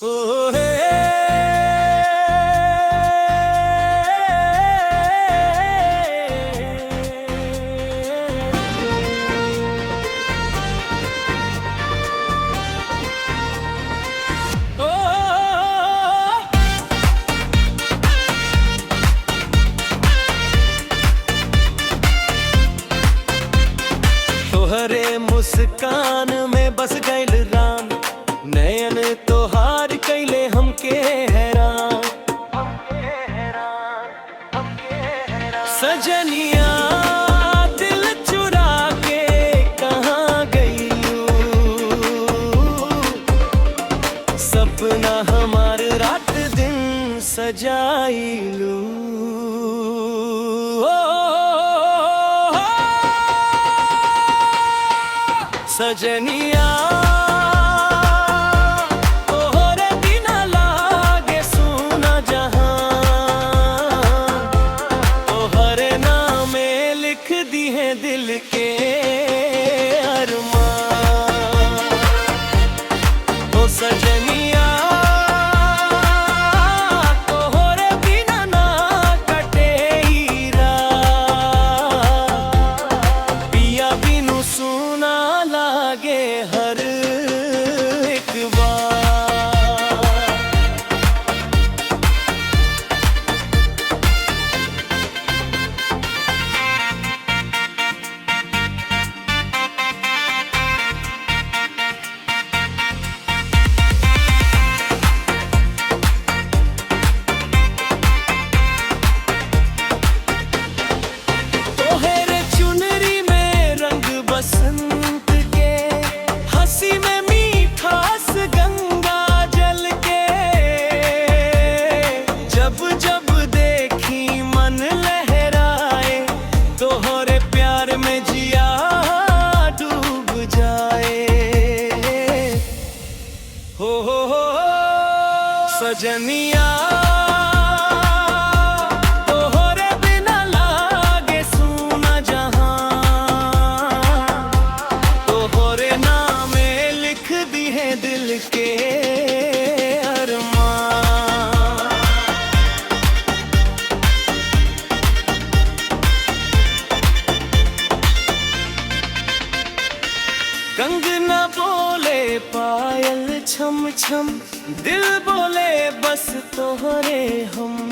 ओ हे तोहरे मुस्कान में बस गइल राम, नयन तोहार कैले हमके हैरान। सजनिया दिल चुरा के कहाँ गइलू, सपना हमार रात दिन सजाइलू। सजनिया तोहरे बिना लागे सूना जहां, तोहरे नामे लिख दी है दिल के अरमान। ओ सजनिया तोहरे बिना ना कटे ही रात, पिया बिनु सूना लागे हर एक बार। तोहरे चुनरी में रंग बसंत के, हंसी में मीठास गंगा जल के, जब जब देखी मन लहराए, तोहरे प्यार में जिया डूब जाए। हो सजनिया तोहरे बिना लागे सूना जहां, तोहरे नामे लिख दी है दिल के अरमान। कंगना बोले पायल छम छम, दिल बोले बस तोहरे हम।